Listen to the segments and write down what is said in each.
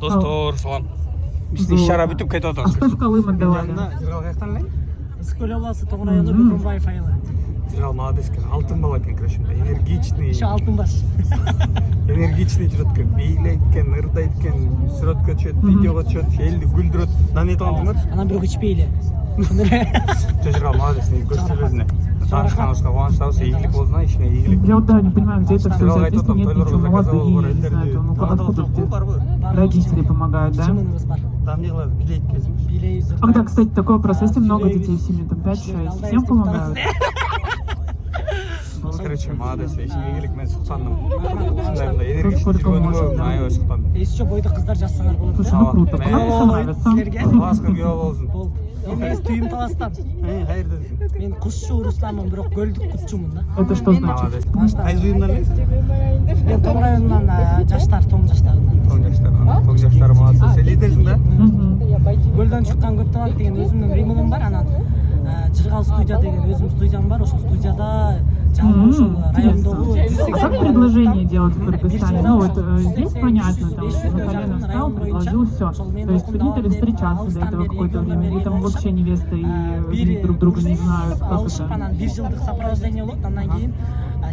Достор, салам. Бізде іс-шара бүтіп кетіп А отырмыз. что в Колым отдавали? Жырғал қаяқтан алайын? Ысыкөл обласы Тоғыр районы Бөкенбай айылы. Жырғал молодец екен, алтын бала екен, короче, энергичный. Еще алтын баш. Энергичный жүреді екен, бийлейді екен, ырдайды екен, суретке түседі, видеоға түседі, елді гүлдіреді. Нан ет оған бар? Анан бирок ичпейли. Жырғал молодец, не көрсетіп өзіне. Танышқаныңызға қуаныштабыз, игілік болсын, ішіне игілік. Я вот да, не понимаю, где это все Жырғал взять. Здесь айтып нет отырмын, ничего, тойларға заказал, молодые, не знаю, елдерде. ну откуда где? Родители помогают, да? Чыныбыз бар. Там не қылады, билейді кезім. Билейбиз. А когда, кстати, такой вопрос, если много детей в семье, там 5-6, всем помогают? Короче, молодец, игілік мен сұқтандым. Шындайымда энергичный жүргенім айы сұқтандым. Еще бойды қыздар жазсаңар болады. Слушай, ну круто, мне нравится. Силерге Басқа күйеу болсын. болды. Эмес түйүм таластан. Қайырдасың? Мен кушчу Русланмын, бирок көлдүк кутчумун да. Это что значит? Молодец. Қайсы ұйымдан білесің? Мен Тоғыр районунан жаштар, тоң жаштарынан. Тоң жаштар молодцы. Сен лидерсің да? Көлдөн чыккан көп талант деген өзүмдүн римулум бар, анан Жыргал студия деген өзүм студиям бар, ошол студияда жалпы ошол райондогу А как предложение делать в Кыргызстане? Ну вот здесь понятно, там на колено встал, предложил, все. То есть родители встречаться до этого какое-то время, или там вообще невеста и друг друга не знают, как алышып это? анан 1 жылдык сопровождение болот, андан кийин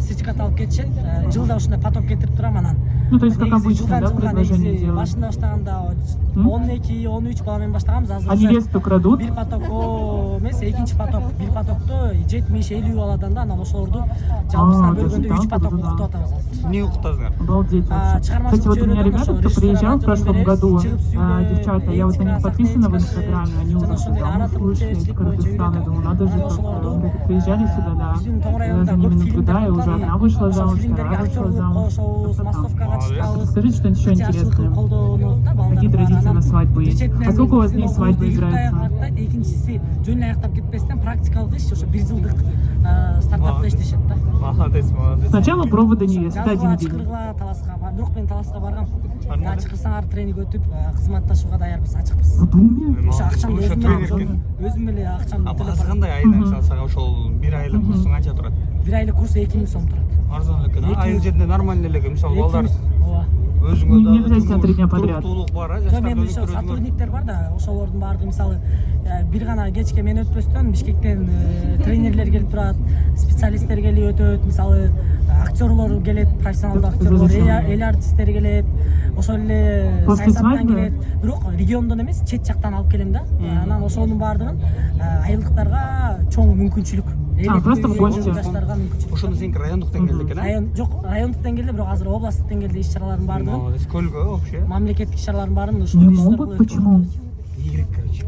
сертификат алып кетишет, жылда ушундай поток кетирип турам анан. Ну то есть как Негизи обычно, жылдан да, жылга предложение негизи делают? башында баштаганда 12-13 бала менен баштаганбыз, азыр А невесту крадут? бир поток эмес, экинчи поток, бир потокто 70-50 баладан да, анан ошолорду жалпысынан бөлгөндө 3 поток окутуп атабыз азыр. Не оқытасыңар? Обалдеть вообще. Кстати, вот у меня ребята, кто приезжал в прошлом году, девчата, я вот на них подписана в Инстаграме, они уже замуж вышли из Кыргызстана, думаю, надо же как-то. Приезжали сюда, да, я за ними наблюдаю, уже одна вышла замуж, вторая вышла замуж. Расскажите что-нибудь еще интересное. Какие традиции на свадьбы есть? А сколько у вас дней свадьбы играется? Экинчиси жөн аяктап кетпестен практикалык иш, ошо 1 жылдык стартапта иштешет да. Молодец, молодец. Сначала проводы невесты, один день. Чакыргыла таласка, бирок мен таласка баргам. Чакырсаңар тренинг өтүп, кызматташууга даярбыз, ачыкпыз. В Думе? Ошо акчамды Ошо тренинг экен. өзүм эле акчамды Баасы қандай айына мысалы саған ошол 1 айлық курсың қанша тұрады? 1 айлык курс 2000 сом турат. Арзан экен, айыл жеринде нормально эле экен. Мисалы балдар Ооба. өзүңө да Не обязательно 3 дня подряд. Толук бар, Жок, жаштар мен ошо сотрудниктер бар да, ошолордун баардыгы мисалы бир гана кечке мен өтпөстөн Бишкектен тренерлер келип турат, специалисттер келип өтөт, мисалы актерлор келет, профессионалдуу актерлор, эл артисттер келет, ошол эле саясаттан келет. Бирок региондон эмес, чет жактан алып келем да. Анан ошонун баардыгын айылдыктарга чоң мүмкүнчүлүк. Просто в гости. Жаштарга мүмкүнчүлүк. Ошону сеники райондук деңгээлде экен, а? Район жок, райондук деңгээлде, бирок азыр областтык деңгээлде иш-чаралардын баардыгын, Молодец, көлгө вообще. мамлекеттик иш-чаралардын баарын ушул Не могут? Почему? Игілік, короче.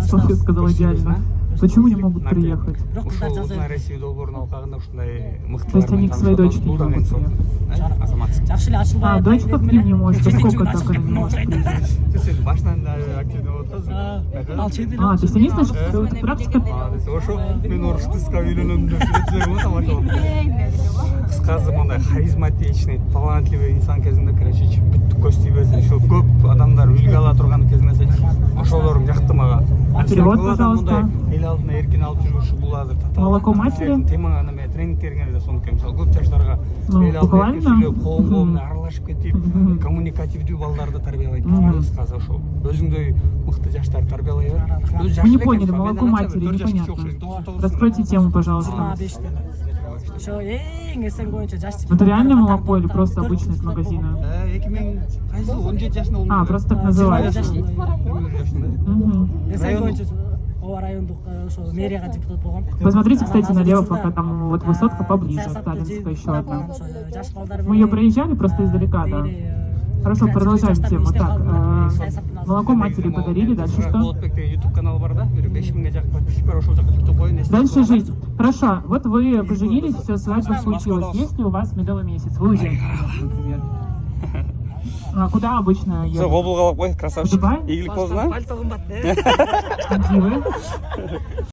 Софья сказала идеально. Почему не могут приехать? Бирок кыздар Ушул жазып Узунай Россия долбоорун алкагында ушундай мыктылар. То есть они к своей дочке не могут приехать? Азаматсың. жакшы эле ачылбай. А, дочка при не может. Сколько так она не может приехать? Сен башынан активный болуп атасың. Ал чет эле. А, то есть они, значит, практика? Молодец. Ошо мен орус кызга үйлөнөм деп сүрөтчүлөр тамаша. Кыскасы мындай харизматичный, талантливый инсан кезинде, короче, бүттүк көз тийбесин, ушул көп адамдар үлгү ала турган кезинде ошолорум жакты мага. Перевод, пожалуйста. Эл алдына эркин алып жүрүшү бул азыр татаал. Молоко матери? Темага неме тренингтерге сонуке, мисалы көп жаштарга Ну, эл алдына буквально. сүйлөп, коомго аралашып кетип, коммуникативдүү балдарды тарбиялайт. Кыскасы ошол өзүңдөй мыкты жаштар тарбиялай бер. Вы не поняли, молоко матери, непонятно. Раскройте тему, пожалуйста. 25-те. Ошо эң эсен боюнча жаш. Это реально молоко или просто обычное из магазина? 2000 кайсы 17 жашында болдум. А, просто так называется. Мгм. Эсен боюнча ооба райондук ошо мэрияга депутат болгон. Посмотрите, кстати, налево, пока там вот высотка поближе, Сталинская еще одна. Жаш балдар Мы ее проезжали просто издалека, да. Хорошо, продолжаем тему. Так, молоко матери подарили, дальше что? Болотбек деген YouTube каналы бар да, 5000ге жакын подписчик бар, ошол жака TikTok коюн. Дальше жизнь. Хорошо, вот вы поженились, все, свадьба случилась. Есть ли у вас медовый месяц? Вы уезжаете, например. А куда обычно едете? Обулга алып кой, красавчик. Дубай? Игилик болсун, а? Пальто кымбат. Где вы?